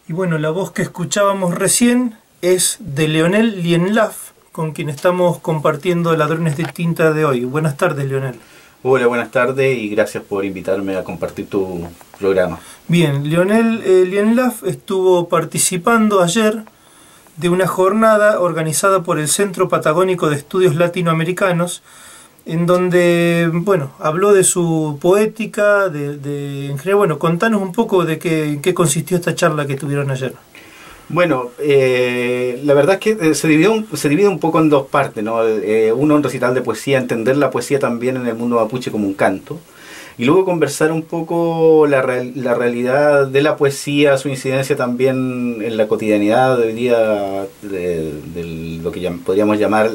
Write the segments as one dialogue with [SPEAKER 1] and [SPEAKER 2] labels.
[SPEAKER 1] Y bueno, la voz que escuchábamos recién es de Leonel Lienlaf, con quien estamos compartiendo Ladrones de Tinta de hoy. Buenas tardes, Leonel.
[SPEAKER 2] Hola, buenas tardes y gracias por invitarme a compartir tu programa.
[SPEAKER 1] Bien, Leonel Lienlaf estuvo participando ayer de una jornada organizada por el Centro Patagónico de Estudios Latinoamericanos, en donde, bueno, habló de su poética, en general. Bueno, contanos un poco de qué consistió esta charla que tuvieron ayer.
[SPEAKER 2] Bueno, la verdad es que se divide un poco en dos partes, ¿no? Uno, un recital de poesía, entender la poesía también en el mundo mapuche como un canto, y luego conversar un poco la realidad de la poesía, su incidencia también en la cotidianidad de hoy día, de lo que podríamos llamar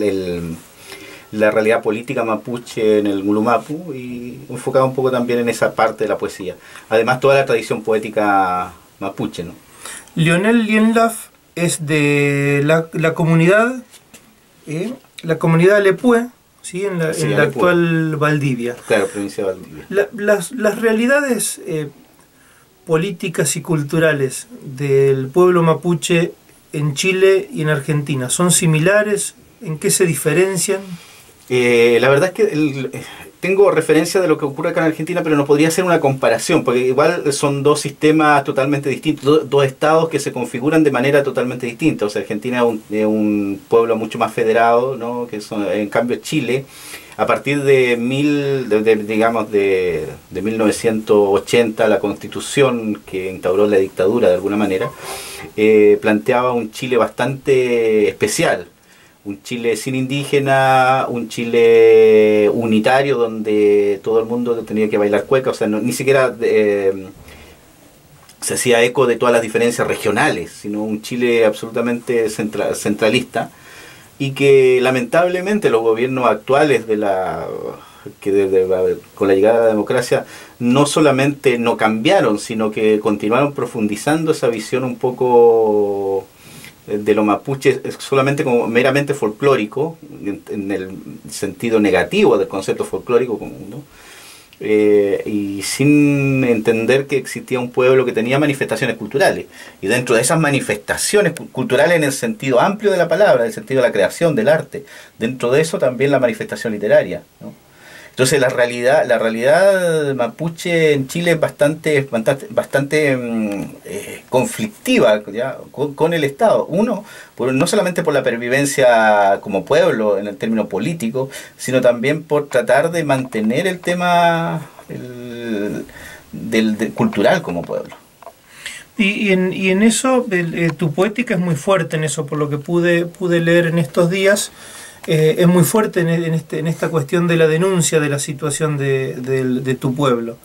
[SPEAKER 2] la realidad política mapuche en el Ngulumapu, y enfocado un poco también en esa parte de la poesía. Además, toda la tradición poética mapuche, ¿no?
[SPEAKER 1] Leonel Lienlaf es de la comunidad Alepue, ¿sí? en la
[SPEAKER 2] Alepue,
[SPEAKER 1] actual Valdivia.
[SPEAKER 2] Claro, provincia de Valdivia.
[SPEAKER 1] Las realidades políticas y culturales del pueblo mapuche en Chile y en Argentina, ¿son similares? ¿En qué se diferencian?
[SPEAKER 2] La verdad es que tengo referencia de lo que ocurre acá en Argentina, pero no podría hacer una comparación, porque igual son dos sistemas totalmente distintos, dos estados que se configuran de manera totalmente distinta. O sea, Argentina es un pueblo mucho más federado, ¿no? En cambio Chile, a partir de 1980, la constitución que instauró la dictadura de alguna manera, planteaba un Chile bastante especial. Un Chile sin indígena, un Chile unitario donde todo el mundo tenía que bailar cueca, o sea, ni siquiera se hacía eco de todas las diferencias regionales, sino un Chile absolutamente centralista, y que lamentablemente los gobiernos actuales con la llegada de la democracia no solamente no cambiaron, sino que continuaron profundizando esa visión un poco de lo mapuche solamente como meramente folclórico, en el sentido negativo del concepto folclórico, ¿no? Y sin entender que existía un pueblo que tenía manifestaciones culturales, y dentro de esas manifestaciones culturales en el sentido amplio de la palabra, en el sentido de la creación, del arte, dentro de eso también la manifestación literaria, ¿no? Entonces la realidad mapuche en Chile es bastante conflictiva, ¿ya? Con el Estado. Uno, no solamente por la pervivencia como pueblo en el término político, sino también por tratar de mantener el tema del cultural como pueblo.
[SPEAKER 1] Y en eso, tu poética es muy fuerte en eso, por lo que pude leer en estos días. Es muy fuerte en esta cuestión de la denuncia de la situación de tu pueblo.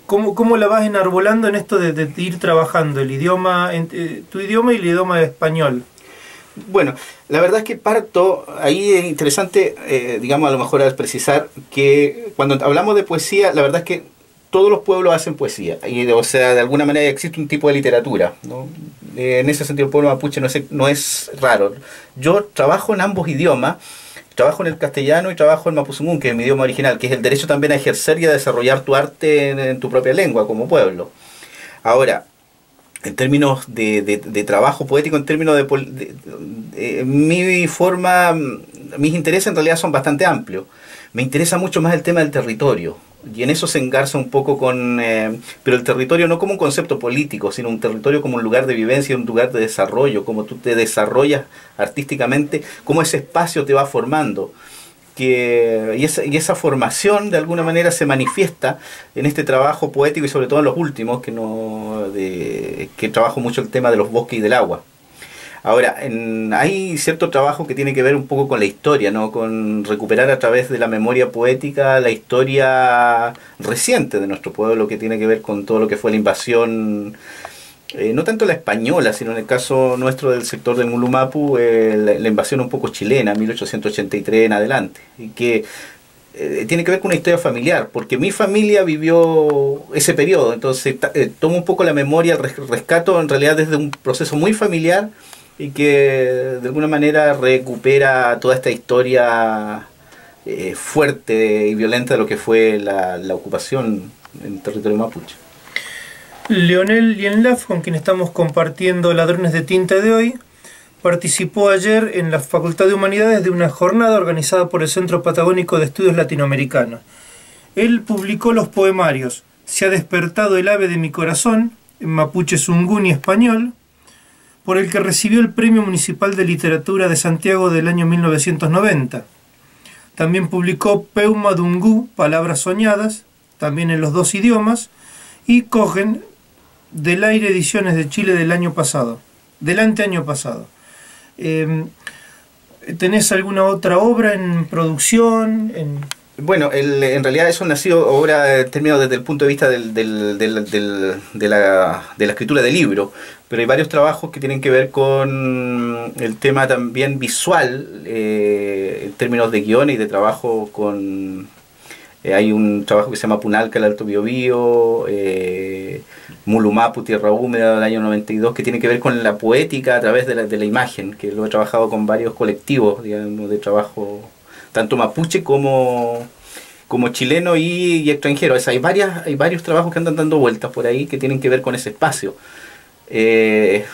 [SPEAKER 1] ¿Cómo la vas enarbolando en esto de ir trabajando el idioma, tu idioma y el idioma español?
[SPEAKER 2] Bueno, la verdad es que parto, ahí es interesante, digamos, a lo mejor al precisar que cuando hablamos de poesía, la verdad es que todos los pueblos hacen poesía, o sea, de alguna manera existe un tipo de literatura, ¿no? En ese sentido el pueblo mapuche no es raro. Yo trabajo en ambos idiomas, trabajo en el castellano y trabajo en mapuzungún, que es mi idioma original, que es el derecho también a ejercer y a desarrollar tu arte en tu propia lengua como pueblo. Ahora, en términos de trabajo poético, en términos de mis intereses en realidad son bastante amplios. Me interesa mucho más el tema del territorio, y en eso se engarza un poco pero el territorio no como un concepto político, sino un territorio como un lugar de vivencia, un lugar de desarrollo, como tú te desarrollas artísticamente, cómo ese espacio te va formando. Y esa formación de alguna manera se manifiesta en este trabajo poético, y sobre todo en los últimos, que trabajo mucho el tema de los bosques y del agua. Ahora, hay cierto trabajo que tiene que ver un poco con la historia, ¿no? Con recuperar a través de la memoria poética la historia reciente de nuestro pueblo, que tiene que ver con todo lo que fue la invasión, no tanto la española, sino en el caso nuestro del sector del Ngulumapu, la invasión un poco chilena, 1883 en adelante, y que tiene que ver con una historia familiar, porque mi familia vivió ese periodo. Entonces tomo un poco la memoria, rescato en realidad desde un proceso muy familiar, y que de alguna manera recupera toda esta historia fuerte y violenta de lo que fue la ocupación en territorio mapuche.
[SPEAKER 1] Leonel Lienlaf, con quien estamos compartiendo Ladrones de Tinta de hoy, participó ayer en la Facultad de Humanidades de una jornada organizada por el Centro Patagónico de Estudios Latinoamericanos. Él publicó los poemarios Se ha despertado el ave de mi corazón, en mapuche zungún y español, por el que recibió el Premio Municipal de Literatura de Santiago del año 1990. También publicó Peuma Dungú, Palabras Soñadas, también en los dos idiomas, y Cogen, del Aire Ediciones de Chile del año pasado, del anteaño pasado. ¿Tenés alguna otra obra en producción?
[SPEAKER 2] Bueno, en realidad eso ha sido obra términos desde el punto de vista de la escritura del libro, pero hay varios trabajos que tienen que ver con el tema también visual, en términos de guiones y de trabajo con... hay un trabajo que se llama Punalca, el Alto Biobío, Mulumapu, Tierra Húmeda, del año 92, que tiene que ver con la poética a través de la imagen, que lo he trabajado con varios colectivos, digamos, de trabajo, tanto mapuche como chileno y extranjero. O sea, hay varios trabajos que andan dando vueltas por ahí que tienen que ver con ese espacio.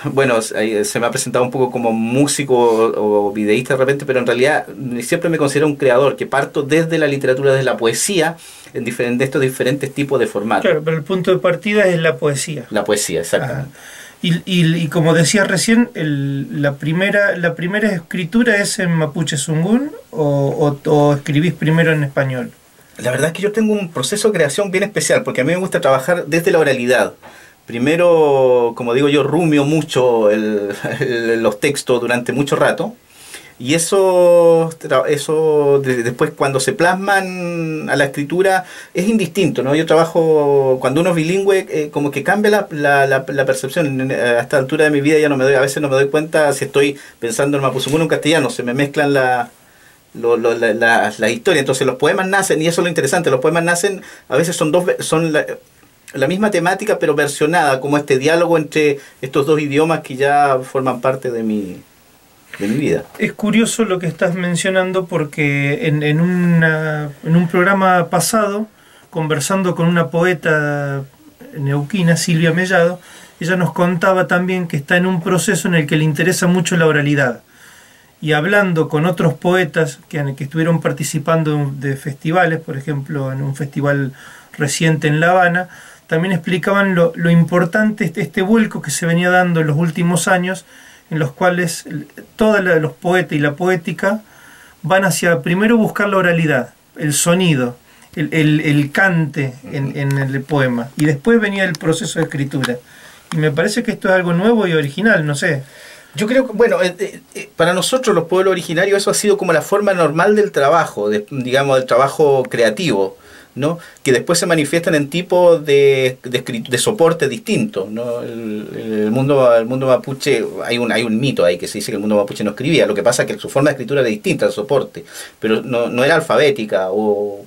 [SPEAKER 2] Bueno, se me ha presentado un poco como músico o videísta de repente, pero en realidad siempre me considero un creador, que parto desde la literatura, desde la poesía, en estos diferentes tipos de formatos.
[SPEAKER 1] Claro, pero el punto de partida es la poesía.
[SPEAKER 2] La poesía, exactamente.
[SPEAKER 1] Y como decías recién, la primera escritura es en mapuche zungún o escribís primero en español.
[SPEAKER 2] La verdad es que yo tengo un proceso de creación bien especial, porque a mí me gusta trabajar desde la oralidad. Primero, como digo yo, rumio mucho los textos durante mucho rato, y eso después cuando se plasman a la escritura es indistinto, ¿no? Yo trabajo, cuando uno es bilingüe, como que cambia la percepción. A esta altura de mi vida a veces no me doy cuenta si estoy pensando en mapuzungún o en castellano, se me mezclan las historias. Entonces los poemas nacen, y eso es lo interesante, los poemas nacen, a veces son la misma temática pero versionada, como este diálogo entre estos dos idiomas que ya forman parte de mi vida. Es
[SPEAKER 1] curioso lo que estás mencionando, porque en un programa pasado, conversando con una poeta neuquina, Silvia Mellado, ella nos contaba también que está en un proceso en el que le interesa mucho la oralidad. Y hablando con otros poetas que estuvieron participando de festivales, por ejemplo, en un festival reciente en La Habana, también explicaban lo importante este vuelco que se venía dando en los últimos años, en los cuales todos los poetas y la poética van hacia, primero, buscar la oralidad, el sonido, el cante en el poema, y después venía el proceso de escritura. Y me parece que esto es algo nuevo y original, no sé.
[SPEAKER 2] Yo creo que, bueno, para nosotros los pueblos originarios eso ha sido como la forma normal del trabajo, digamos, del trabajo creativo, ¿no? Que después se manifiestan en tipos de soporte distintos, ¿no? El mundo mapuche, hay un mito ahí que se dice que el mundo mapuche no escribía. Lo que pasa es que su forma de escritura era distinta al soporte, pero no era alfabética, o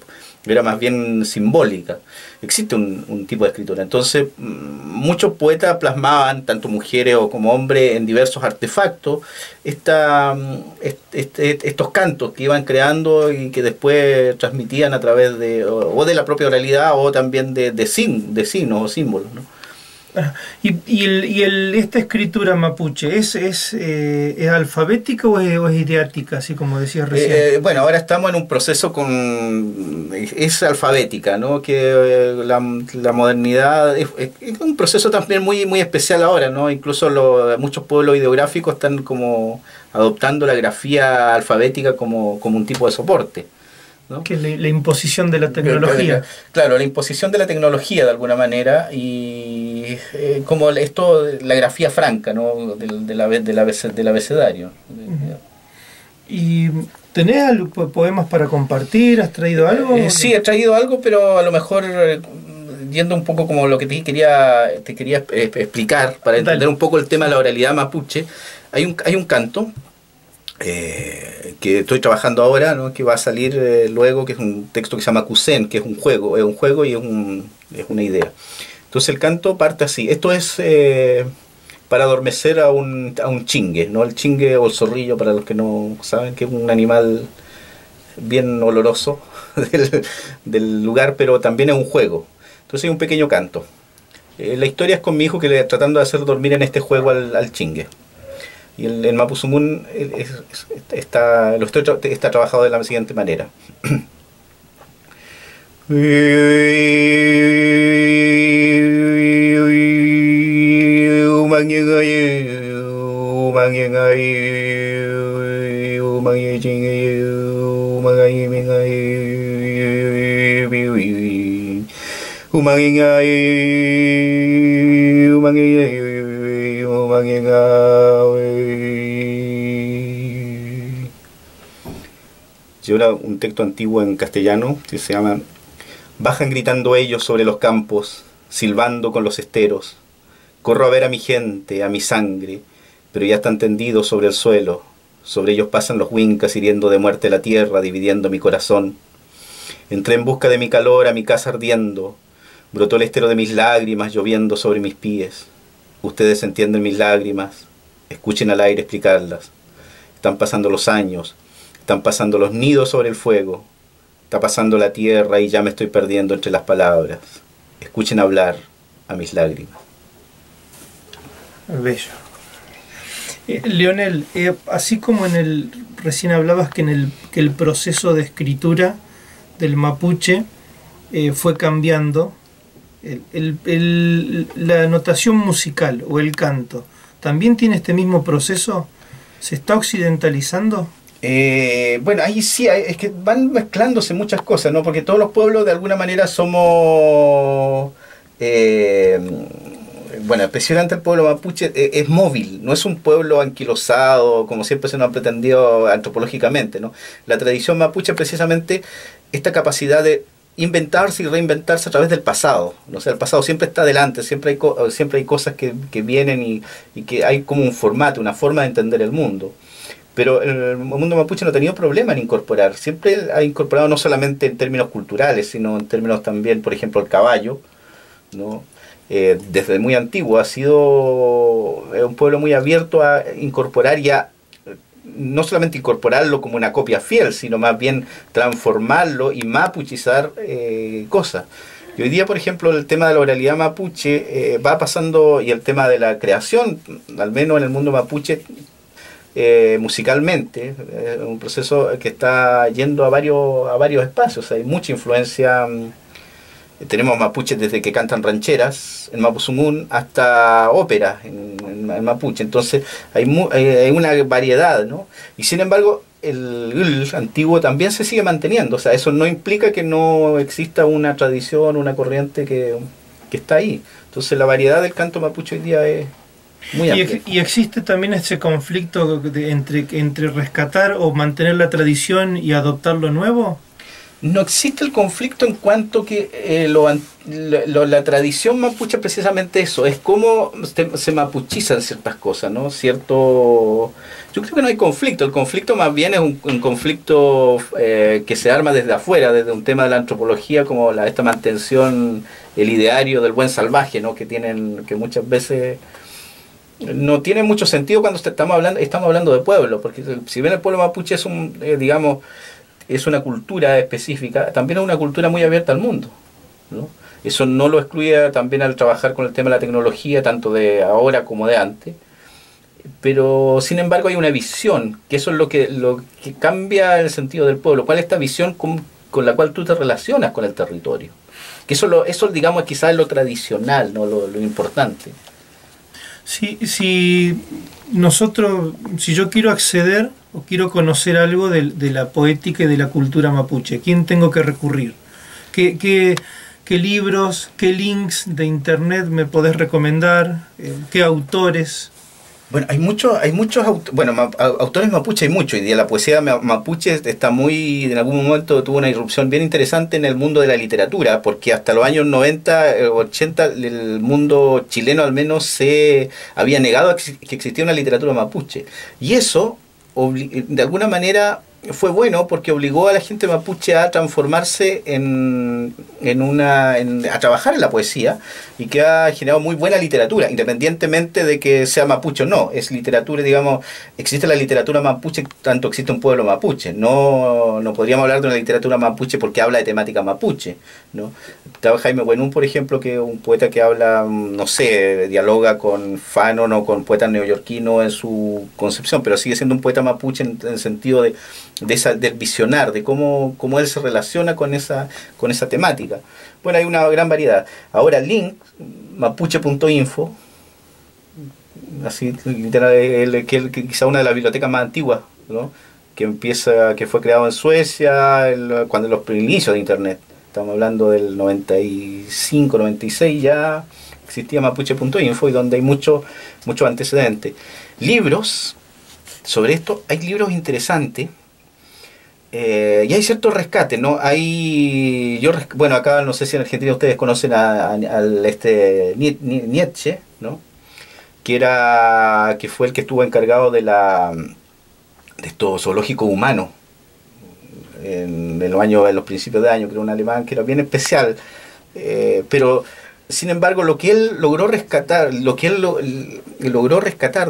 [SPEAKER 2] era más bien simbólica. Existe un tipo de escritura. Entonces muchos poetas plasmaban, tanto mujeres o como hombres, en diversos artefactos estos cantos que iban creando y que después transmitían a través de la propia oralidad, o también de signos o símbolos, ¿no?
[SPEAKER 1] ¿Esta escritura mapuche es alfabética o es ideática, así como decías recién?
[SPEAKER 2] Bueno, ahora estamos en un proceso es alfabética, ¿no? Que la modernidad es un proceso también muy, muy especial ahora, ¿no? Incluso muchos pueblos ideográficos están como adoptando la grafía alfabética como un tipo de soporte, ¿no? Que es la imposición de la tecnología. Claro, la imposición de la tecnología de alguna manera, y como la grafía franca, ¿no? del abecedario.
[SPEAKER 1] ¿Y tenés poemas para compartir? ¿Has traído algo?
[SPEAKER 2] Sí, he traído algo, pero a lo mejor yendo un poco como lo que te quería explicar, para entender un poco el tema de la oralidad mapuche. Hay un canto que estoy trabajando ahora, ¿no? Que va a salir luego, que es un texto que se llama Kusen, que es un juego y es una idea. Entonces el canto parte así. Esto es para adormecer a un chingue, ¿no? El chingue o el zorrillo, para los que no saben, que es un animal bien oloroso del lugar, pero también es un juego. Entonces hay un pequeño canto. La historia es con mi hijo que le tratando de hacer dormir en este juego al chingue. Y el Mapuzungún está trabajado de la siguiente manera. Y ahora un texto antiguo en castellano que se llama: bajan gritando ellos sobre los campos, silbando con los esteros. Corro a ver a mi gente, a mi sangre, pero ya están tendidos sobre el suelo. Sobre ellos pasan los huincas hiriendo de muerte la tierra, dividiendo mi corazón. Entré en busca de mi calor a mi casa ardiendo. Brotó el estero de mis lágrimas lloviendo sobre mis pies. Ustedes entienden mis lágrimas. Escuchen al aire explicarlas. Están pasando los años. Están pasando los nidos sobre el fuego. Está pasando la tierra y ya me estoy perdiendo entre las palabras. Escuchen hablar a mis lágrimas.
[SPEAKER 1] Bello. Leonel, así como recién hablabas que que el proceso de escritura del mapuche fue cambiando, la notación musical o el canto, ¿también tiene este mismo proceso? ¿Se está occidentalizando?
[SPEAKER 2] Bueno, ahí sí, es que van mezclándose muchas cosas, ¿no? Porque todos los pueblos de alguna manera somos... bueno, especialmente el pueblo mapuche es móvil, no es un pueblo anquilosado, como siempre se nos ha pretendido antropológicamente, ¿no? La tradición mapuche es precisamente esta capacidad de inventarse y reinventarse a través del pasado. O sea, el pasado siempre está adelante, siempre hay cosas que vienen y que hay como un formato, una forma de entender el mundo. Pero el mundo mapuche no ha tenido problema en incorporar. Siempre ha incorporado no solamente en términos culturales, sino en términos también, por ejemplo, el caballo, ¿no? Desde muy antiguo ha sido un pueblo muy abierto a incorporar y a no solamente incorporarlo como una copia fiel, sino más bien transformarlo y mapuchizar cosas. Y hoy día, por ejemplo, el tema de la oralidad mapuche va pasando, y el tema de la creación, al menos en el mundo mapuche, musicalmente, un proceso que está yendo a varios espacios. Hay mucha influencia. Tenemos mapuches desde que cantan rancheras en Mapuzungún hasta óperas en mapuche. Entonces hay una variedad, ¿no? Y sin embargo el antiguo también se sigue manteniendo. O sea, eso no implica que no exista una tradición, una corriente que está ahí. Entonces la variedad del canto mapuche hoy día es muy amplia.
[SPEAKER 1] Y existe también ese conflicto entre rescatar o mantener la tradición y adoptar lo nuevo.
[SPEAKER 2] No existe el conflicto en cuanto que la tradición mapuche precisamente eso, es cómo se mapuchizan ciertas cosas, ¿no? Yo creo que no hay conflicto, el conflicto más bien es un conflicto que se arma desde afuera, desde un tema de la antropología, como esta mantención, el ideario del buen salvaje, ¿no? Que muchas veces no tiene mucho sentido cuando estamos hablando de pueblo, porque si bien el pueblo mapuche es digamos, es una cultura específica, también es una cultura muy abierta al mundo, ¿no? Eso no lo excluye también al trabajar con el tema de la tecnología, tanto de ahora como de antes, pero sin embargo hay una visión, que eso es lo que cambia el sentido del pueblo. ¿Cuál es esta visión con la cual tú te relacionas con el territorio? Que eso digamos, quizás es lo tradicional, ¿no? Lo importante.
[SPEAKER 1] Si yo quiero acceder o quiero conocer algo de la poética y de la cultura mapuche, ¿quién tengo que recurrir? ¿Qué libros, qué links de internet me podés recomendar? ¿Qué autores?
[SPEAKER 2] Bueno, hay muchos autores mapuche hay mucho. Hoy día la poesía mapuche está en algún momento tuvo una irrupción bien interesante en el mundo de la literatura, porque hasta los años 90, 80, el mundo chileno al menos se había negado a que existía una literatura mapuche. Y eso, de alguna manera, fue bueno porque obligó a la gente mapuche a transformarse a trabajar en la poesía, y que ha generado muy buena literatura, independientemente de que sea mapuche o no. Es literatura, digamos, existe la literatura mapuche, tanto existe un pueblo mapuche. No podríamos hablar de una literatura mapuche porque habla de temática mapuche, ¿no? Estaba Jaime Buenún, por ejemplo, que es un poeta que habla, no sé, dialoga con Fanon o con poetas neoyorquinos en su concepción, pero sigue siendo un poeta mapuche en el sentido del visionar, de cómo él se relaciona con esa temática. Bueno, hay una gran variedad. Ahora, link, mapuche.info, así literal, que quizá una de las bibliotecas más antiguas, ¿no? Que fue creado en Suecia cuando los inicios de internet. Estamos hablando del 95, 96, ya existía mapuche.info, y donde hay mucho antecedente. Libros sobre esto, hay libros interesantes. Y hay cierto rescate, ¿no? Bueno, acá no sé si en Argentina ustedes conocen al Nietzsche, ¿no? Que fue el que estuvo encargado de estos zoológicos humanos en los principios de año, creo, un alemán que era bien especial, pero sin embargo lo que él logró rescatar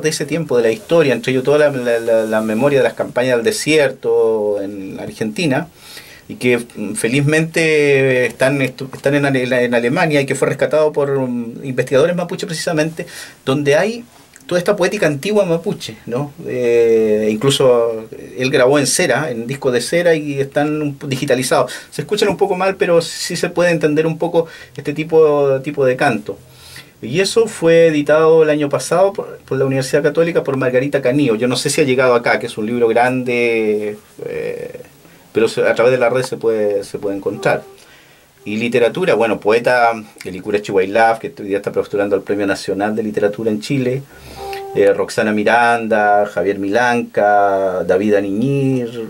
[SPEAKER 2] de ese tiempo de la historia, entre ellos toda la memoria de las campañas del desierto en Argentina, y que felizmente están en Alemania, y que fue rescatado por investigadores mapuche precisamente, donde hay toda esta poética antigua mapuche, ¿no? Incluso él grabó en cera, en discos de cera, y están digitalizados. Se escuchan un poco mal, pero sí se puede entender un poco este tipo de canto. Y eso fue editado el año pasado por la Universidad Católica, por Margarita Canillo. Yo no sé si ha llegado acá, que es un libro grande, pero a través de la red se puede encontrar. Y literatura, bueno, poeta Elicura Chihuailaf, que hoy día está postulando al Premio Nacional de Literatura en Chile, Roxana Miranda, Javier Milanca, David Aniñir,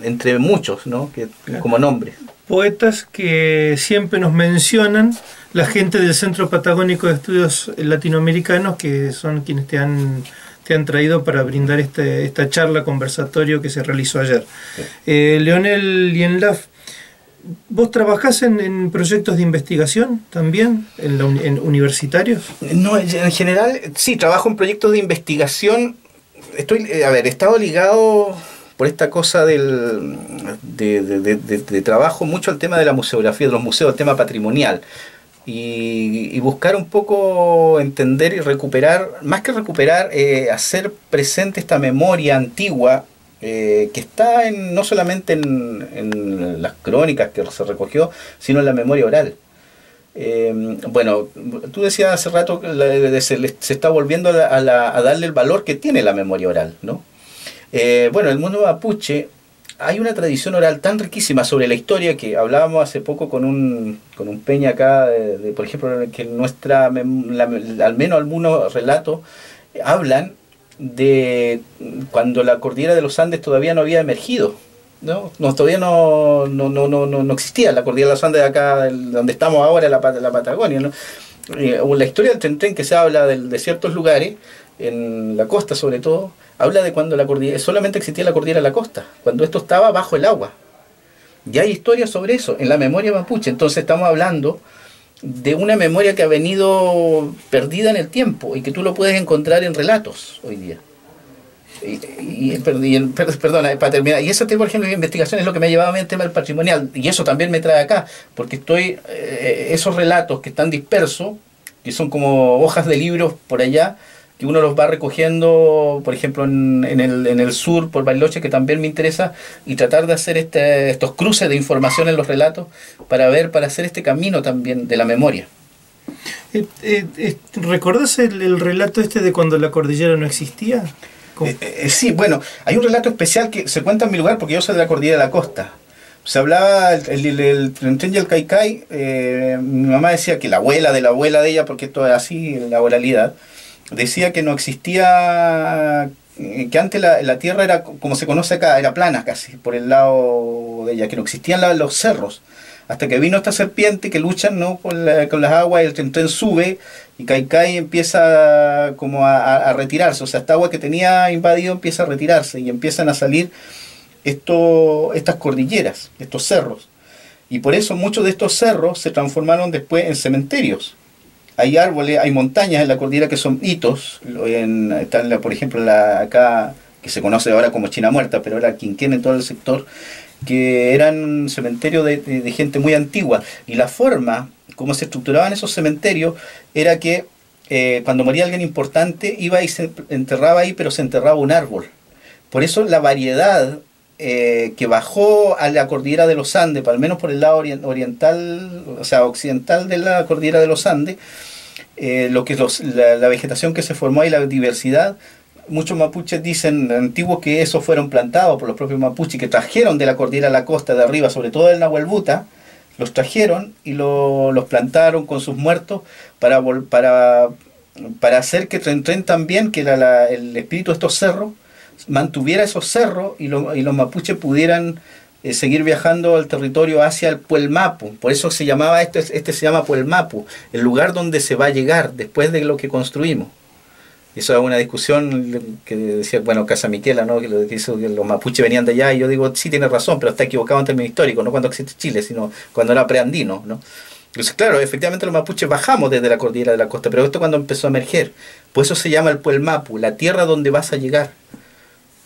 [SPEAKER 2] entre muchos, ¿no? Como nombres.
[SPEAKER 1] Poetas que siempre nos mencionan la gente del Centro Patagónico de Estudios Latinoamericanos, que son quienes te han traído para brindar esta charla conversatorio que se realizó ayer. Sí. Leonel Lienlaf, ¿vos trabajás en proyectos de investigación también, en universitarios?
[SPEAKER 2] No, en general sí, trabajo en proyectos de investigación. He estado ligado por esta cosa de trabajo mucho al tema de la museografía, de los museos, el tema patrimonial. Y buscar un poco entender y recuperar, más que recuperar, hacer presente esta memoria antigua, que está no solamente en las crónicas que se recogió, sino en la memoria oral. Bueno, tú decías hace rato que se está volviendo a darle el valor que tiene la memoria oral, ¿no? Bueno, en el mundo mapuche hay una tradición oral tan riquísima sobre la historia, que hablábamos hace poco con un peña acá, por ejemplo, que al menos algunos relatos hablan de cuando la cordillera de los Andes todavía no había emergido, ¿no? Todavía no existía la cordillera de los Andes de acá, donde estamos ahora, la Patagonia, ¿no? La historia del Tren, que se habla de ciertos lugares, en la costa sobre todo, habla de cuando solamente existía la cordillera de la costa, cuando esto estaba bajo el agua. Y hay historias sobre eso en la memoria mapuche. Entonces estamos hablando de una memoria que ha venido perdida en el tiempo, y que tú lo puedes encontrar en relatos hoy día. Perdona, para terminar, y ese tema, por ejemplo, de investigación es lo que me ha llevado a mí al tema del patrimonial, y eso también me trae acá, porque esos relatos que están dispersos, que son como hojas de libros por allá, que uno los va recogiendo, por ejemplo, en el sur, por Bariloche, que también me interesa, y tratar de hacer estos cruces de información en los relatos para hacer este camino también de la memoria.
[SPEAKER 1] ¿Recordás el relato de cuando la cordillera no existía?
[SPEAKER 2] Sí, bueno, hay un relato especial que se cuenta en mi lugar, porque yo soy de la cordillera de la costa. Se hablaba el Tren y el Caicay. Mi mamá decía que la abuela de ella, porque esto es así, la oralidad, decía que no existía, que antes la tierra era como se conoce acá, era plana casi, por el lado de ella, que no existían los cerros, hasta que vino esta serpiente que luchan, ¿no?, con las aguas, y el tren sube, y Caicay empieza como a retirarse, o sea, esta agua que tenía invadido empieza a retirarse, y empiezan a salir estas cordilleras, estos cerros. Y por eso muchos de estos cerros se transformaron después en cementerios. Hay árboles, hay montañas en la cordillera que son hitos. Por ejemplo, acá, que se conoce ahora como China Muerta, pero era Quinquén en todo el sector, que eran cementerios de gente muy antigua. Y la forma como se estructuraban esos cementerios era que cuando moría alguien importante iba y se enterraba ahí, pero se enterraba un árbol. Por eso la variedad que bajó a la cordillera de los Andes, al menos por el lado oriental, o sea, occidental de la cordillera de los Andes, la vegetación que se formó y la diversidad, muchos mapuches dicen antiguos que esos fueron plantados por los propios mapuches, que trajeron de la cordillera a la costa de arriba, sobre todo del Nahuelbuta, los trajeron y los plantaron con sus muertos para hacer que Tren también, que era el espíritu de estos cerros, mantuviera esos cerros y los mapuches pudieran seguir viajando al territorio hacia el Puelmapu. Por eso se llamaba este se llama Puelmapu, el lugar donde se va a llegar después de lo que construimos. Eso es una discusión que decía, bueno, Casamiquela, ¿no? Que hizo que los mapuches venían de allá, y yo digo, sí, tiene razón, pero está equivocado en términos históricos, no cuando existe Chile, sino cuando era preandino, ¿no? Entonces, claro, efectivamente los mapuches bajamos desde la cordillera de la costa, pero esto cuando empezó a emerger. Por eso se llama el Puelmapu, la tierra donde vas a llegar.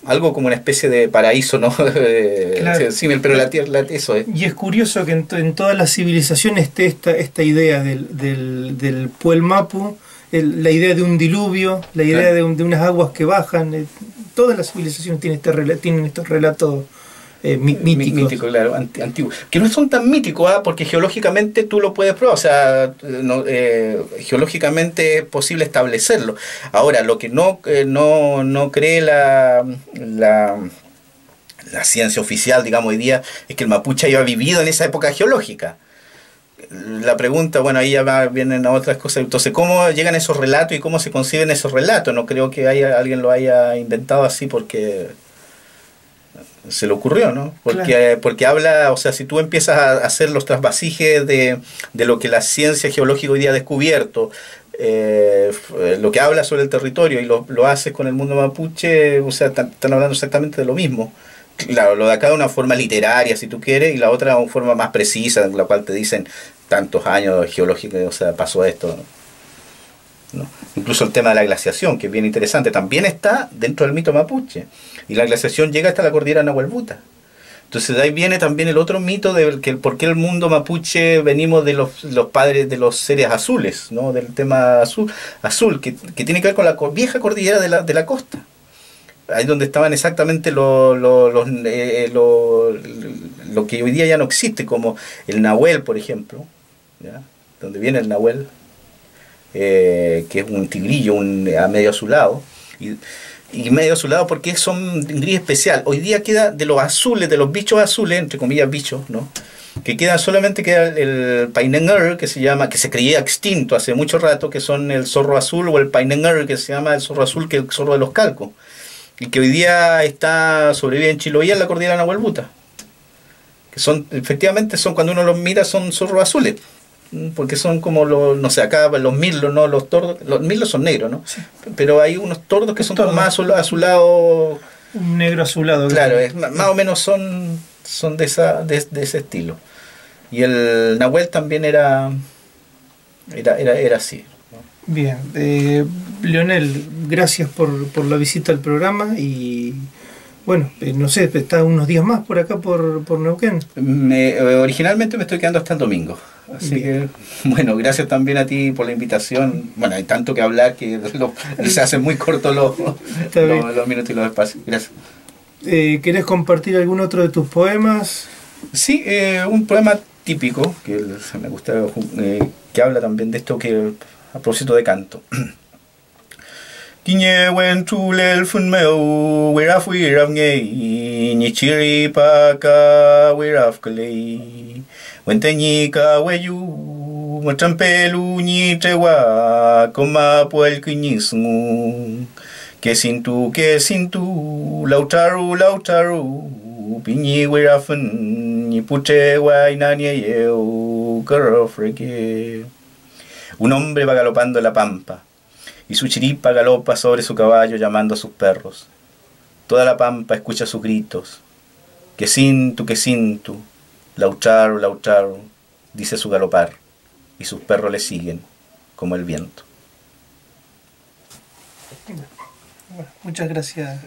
[SPEAKER 2] Algo como una especie de paraíso, ¿no?
[SPEAKER 1] Claro.
[SPEAKER 2] Sí, pero la tierra, eso es.
[SPEAKER 1] Y es curioso que en todas las civilizaciones esté esta idea del Puelmapu, la idea de un diluvio, la idea de unas aguas que bajan. Todas las civilizaciones tienen estos relatos míticos.
[SPEAKER 2] Mítico, claro, antiguo. Que no son tan míticos, porque geológicamente tú lo puedes probar, o sea, geológicamente es posible establecerlo. Ahora, lo que no cree la ciencia oficial, digamos, hoy día, es que el mapuche haya vivido en esa época geológica. La pregunta, bueno, ahí ya vienen a otras cosas. Entonces, ¿cómo llegan esos relatos y cómo se conciben esos relatos? No creo que alguien lo haya inventado así porque se le ocurrió, ¿no? Porque habla, o sea, si tú empiezas a hacer los trasvasijes de lo que la ciencia geológica hoy día ha descubierto, lo que habla sobre el territorio, y lo haces con el mundo mapuche, o sea, están hablando exactamente de lo mismo. Claro, lo de acá de una forma literaria, si tú quieres, y la otra de una forma más precisa, en la cual te dicen tantos años geológicos, o sea, pasó esto, ¿no? Incluso el tema de la glaciación, que es bien interesante, también está dentro del mito mapuche. Y la glaciación llega hasta la cordillera Nahuelbuta. Entonces de ahí viene también el otro mito de por qué el mundo mapuche venimos de los padres de los seres azules, ¿no? Del tema azul que tiene que ver con la vieja cordillera de la costa. Ahí donde estaban exactamente lo que hoy día ya no existe, como el Nahuel, por ejemplo, ¿ya? Donde viene el Nahuel, que es un tigrillo a medio azulado, y medio azulado porque son gris especial. Hoy día queda de los azules, de los bichos azules, entre comillas bichos, ¿no? Que solamente queda el Painenguer, que se creía extinto hace mucho rato, que son el zorro azul, o el Painenguer, que se llama el zorro azul, que es el zorro de los Calcos, y que hoy día sobrevive en Chiloé, en la cordillera Nahuelbuta, que efectivamente cuando uno los mira son zorros azules, porque son como no sé, acá los mirlos, ¿no? Los tordos, los mirlos son negros, ¿no? Sí. Pero hay unos tordos que son como más azulados.
[SPEAKER 1] Un negro azulado.
[SPEAKER 2] Claro, más o menos son de ese estilo. Y el Nahuel también era así.
[SPEAKER 1] Bien, Leonel, gracias por la visita al programa y bueno, no sé, está unos días más por acá por Neuquén.
[SPEAKER 2] Originalmente me estoy quedando hasta el domingo, así que bueno, gracias también a ti por la invitación. Bueno, hay tanto que hablar que se hacen muy cortos los minutos y los espacios. Gracias.
[SPEAKER 1] ¿Querés compartir algún otro de tus poemas?
[SPEAKER 2] Sí, un poema típico que me gusta, que habla también de esto, que a propósito de canto. Kiñe wen tulel fun meu wiraf wiraf ngei ni chiri paka wiraf klei wenteñi ka weyu motrampelu ni trewa koma puel kiñisngu que sin tu lautaru piñi wirafun ni puche wainani eu carofreke. Un hombre va galopando en la pampa, y su chiripa galopa sobre su caballo llamando a sus perros. Toda la pampa escucha sus gritos. que sintu, laucharu, laucharu, dice su galopar, y sus perros le siguen como el viento.
[SPEAKER 1] Bueno, muchas gracias.